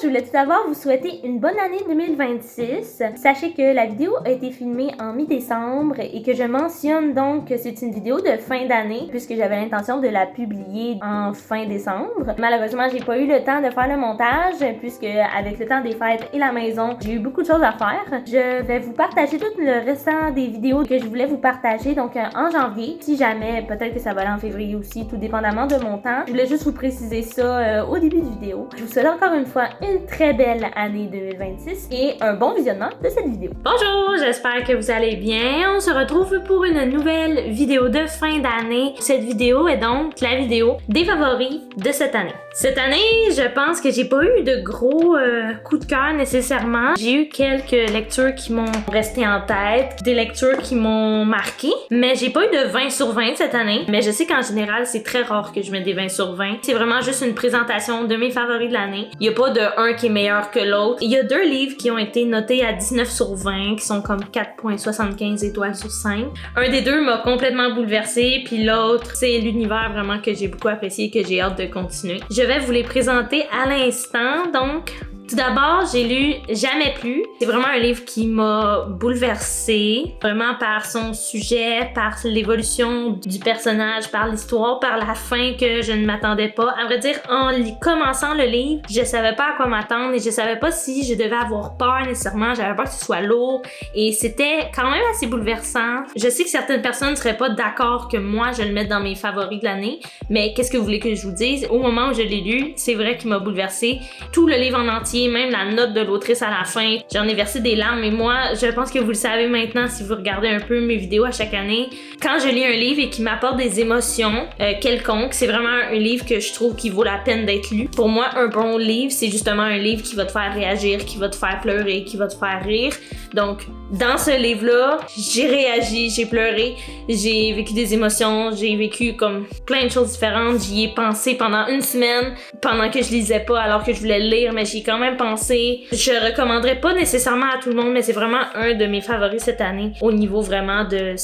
je voulais tout d'abord vous souhaiter une bonne année 2026. Sachez que la vidéo a été filmée en mi-décembre et que je mentionne donc que c'est une vidéo de fin d'année puisque j'avais l'intention de la publier en fin décembre. Malheureusement, j'ai pas eu le temps de faire le montage puisque avec le temps des fêtes et la maison, j'ai eu beaucoup de choses à faire. Je vais vous partager tout le restant des vidéos que je voulais vous partager donc en janvier. Si jamais, peut-être que ça va aller en février aussi, tout dépendamment de mon temps. Je voulais juste vous préciser ça au début de vidéo. Je vous souhaite encore une fois une très belle année 2026 et un bon visionnement de cette vidéo. Bonjour, j'espère que vous allez bien. On se retrouve pour une nouvelle vidéo de fin d'année. Cette vidéo est donc la vidéo des favoris de cette année. Cette année, je pense que j'ai pas eu de gros coups de cœur nécessairement. J'ai eu quelques lectures qui m'ont resté en tête, des lectures qui m'ont marqué, mais j'ai pas eu de 20 sur 20 cette année. Mais je sais qu'en général, c'est très rare que je mette des 20 sur 20. C'est vraiment juste une présentation de mes favoris de l'année. Il y a pas de un qui est meilleur que l'autre. Il y a 2 livres qui ont été notés à 19 sur 20, qui sont comme 4.75 étoiles sur 5. Un des deux m'a complètement bouleversée, puis l'autre, c'est l'univers vraiment que j'ai beaucoup apprécié et que j'ai hâte de continuer. Je vais vous les présenter à l'instant, donc... Tout d'abord, j'ai lu Jamais plus. C'est vraiment un livre qui m'a bouleversée, vraiment par son sujet, par l'évolution du personnage, par l'histoire, par la fin que je ne m'attendais pas. À vrai dire, en commençant le livre, je savais pas à quoi m'attendre et je savais pas si je devais avoir peur nécessairement. J'avais peur que ce soit lourd et c'était quand même assez bouleversant. Je sais que certaines personnes ne seraient pas d'accord que moi je le mette dans mes favoris de l'année, mais qu'est-ce que vous voulez que je vous dise? Au moment où je l'ai lu, c'est vrai qu'il m'a bouleversée. Tout le livre en entier, même la note de l'autrice à la fin, j'en ai versé des larmes et moi, je pense que vous le savez maintenant si vous regardez un peu mes vidéos à chaque année. Quand je lis un livre et qui m'apporte des émotions quelconques, c'est vraiment un livre que je trouve qui vaut la peine d'être lu. Pour moi, un bon livre, c'est justement un livre qui va te faire réagir, qui va te faire pleurer, qui va te faire rire. Donc, dans ce livre-là, j'ai réagi, j'ai pleuré, j'ai vécu des émotions, j'ai vécu comme plein de choses différentes. J'y ai pensé pendant une semaine, pendant que je lisais pas alors que je voulais le lire, mais j'y ai quand même pensé. Je recommanderais pas nécessairement à tout le monde, mais c'est vraiment un de mes favoris cette année au niveau vraiment de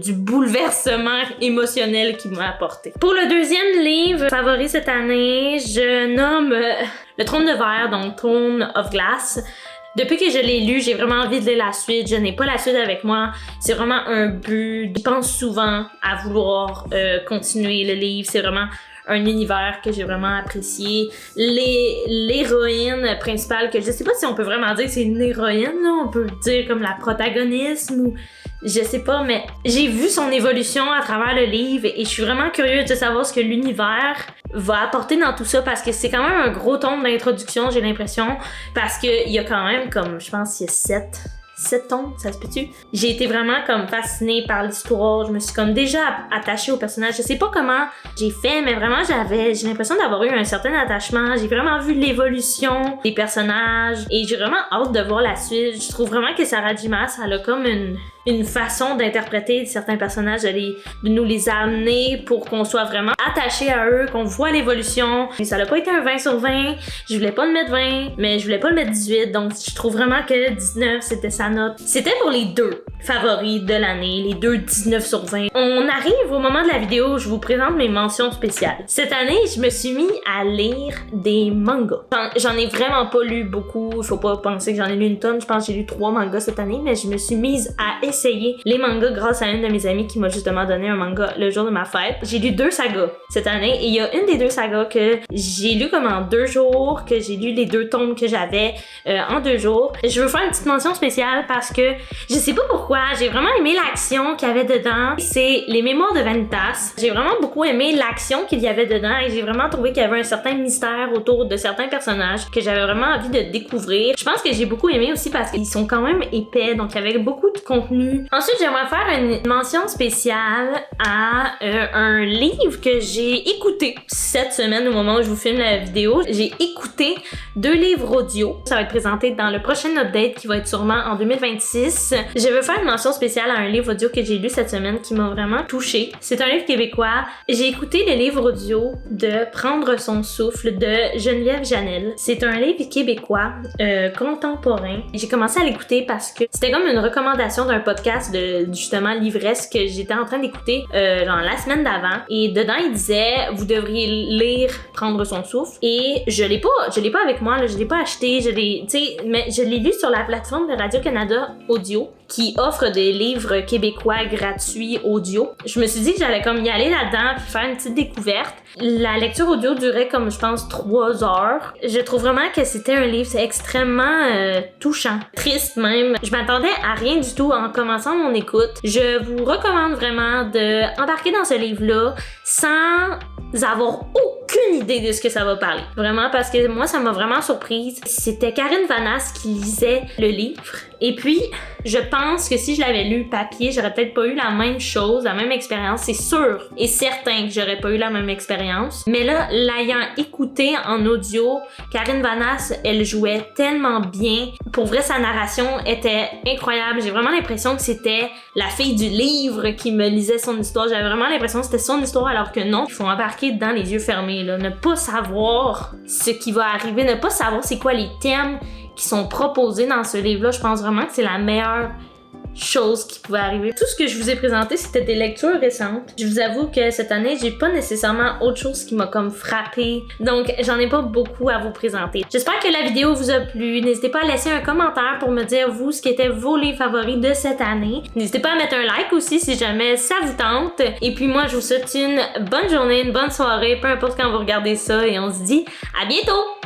du bouleversement émotionnel qu'il m'a apporté. Pour le deuxième livre favori cette année, je nomme Le Trône de Verre, donc Throne of Glass. Depuis que je l'ai lu, j'ai vraiment envie de lire la suite. Je n'ai pas la suite avec moi. C'est vraiment un but. Je pense souvent à vouloir continuer le livre. C'est vraiment un univers que j'ai vraiment apprécié. L'héroïne principale, que je sais pas si on peut vraiment dire que c'est une héroïne, là. On peut dire comme la protagoniste ou... Je sais pas, mais j'ai vu son évolution à travers le livre et je suis vraiment curieuse de savoir ce que l'univers va apporter dans tout ça parce que c'est quand même un gros tome d'introduction, j'ai l'impression, parce qu'il y a quand même comme, je pense qu'il y a 7 tomes, ça se peut-tu? J'ai été vraiment comme fascinée par l'histoire, je me suis comme déjà attachée au personnage. Je sais pas comment j'ai fait, mais vraiment j'ai l'impression d'avoir eu un certain attachement. J'ai vraiment vu l'évolution des personnages et j'ai vraiment hâte de voir la suite. Je trouve vraiment que Sarah J. Maas, elle a comme une façon d'interpréter certains personnages, de nous les amener pour qu'on soit vraiment attaché à eux, qu'on voit l'évolution. Et ça n'a pas été un 20 sur 20, je voulais pas le mettre 20, mais je voulais pas le mettre 18, donc je trouve vraiment que 19, c'était sa note. C'était pour les 2 favoris de l'année, les 2 19 sur 20. On arrive au moment de la vidéo où je vous présente mes mentions spéciales. Cette année, je me suis mis à lire des mangas. J'en ai vraiment pas lu beaucoup, il faut pas penser que j'en ai lu une tonne, je pense que j'ai lu 3 mangas cette année, mais je me suis mise à essayer les mangas grâce à une de mes amies qui m'a justement donné un manga le jour de ma fête. J'ai lu 2 sagas cette année et il y a une des 2 sagas que j'ai lu comme en 2 jours, que j'ai lu les 2 tomes que j'avais en 2 jours. Je veux faire une petite mention spéciale parce que je sais pas pourquoi, j'ai vraiment aimé l'action qu'il y avait dedans. C'est Les Mémoires de Vanitas. J'ai vraiment beaucoup aimé l'action qu'il y avait dedans et j'ai vraiment trouvé qu'il y avait un certain mystère autour de certains personnages que j'avais vraiment envie de découvrir. Je pense que j'ai beaucoup aimé aussi parce qu'ils sont quand même épais, donc il y avait beaucoup de contenu. Ensuite, j'aimerais faire une mention spéciale à un livre que j'ai écouté cette semaine au moment où je vous filme la vidéo. J'ai écouté 2 livres audio. Ça va être présenté dans le prochain update qui va être sûrement en 2026. Je veux faire une mention spéciale à un livre audio que j'ai lu cette semaine qui m'a vraiment touchée. C'est un livre québécois. J'ai écouté le livre audio de Prendre son souffle de Geneviève Janel. C'est un livre québécois contemporain. J'ai commencé à l'écouter parce que c'était comme une recommandation d'un podcast de justement l'ivresse que j'étais en train d'écouter genre la semaine d'avant. Et dedans, il disait vous devriez lire Prendre son souffle. Et je l'ai pas l'ai pas avec moi, là, je l'ai pas acheté, mais je l'ai lu sur la plateforme de Radio-Canada Audio qui offre des livres québécois gratuits audio. Je me suis dit que j'allais comme y aller là-dedans puis faire une petite découverte. La lecture audio durait comme je pense 3 heures. Je trouve vraiment que c'était un livre extrêmement touchant, triste même. Je m'attendais à rien du tout en commençant mon écoute. Je vous recommande vraiment de embarquer dans ce livre-là sans avoir aucune idée de ce que ça va parler. Vraiment, parce que moi, ça m'a vraiment surprise. C'était Karine Vanasse qui lisait le livre. Et puis, je pense que si je l'avais lu papier, j'aurais peut-être pas eu la même chose, la même expérience. C'est sûr et certain que j'aurais pas eu la même expérience. Mais là, l'ayant écouté en audio, Karine Vanasse, elle jouait tellement bien. Pour vrai, sa narration était incroyable. J'ai vraiment l'impression que c'était la fille du livre qui me lisait son histoire. J'avais vraiment l'impression que c'était son histoire, alors que non. Il faut embarquer dedans les yeux fermés, là. Ne pas savoir ce qui va arriver, ne pas savoir c'est quoi les thèmes qui sont proposés dans ce livre-là. Je pense vraiment que c'est la meilleure chose qui pouvait arriver. Tout ce que je vous ai présenté, c'était des lectures récentes. Je vous avoue que cette année, j'ai pas nécessairement autre chose qui m'a comme frappée. Donc, j'en ai pas beaucoup à vous présenter. J'espère que la vidéo vous a plu. N'hésitez pas à laisser un commentaire pour me dire, vous, ce qui étaient vos livres favoris de cette année. N'hésitez pas à mettre un like aussi si jamais ça vous tente. Et puis moi, je vous souhaite une bonne journée, une bonne soirée, peu importe quand vous regardez ça. Et on se dit à bientôt!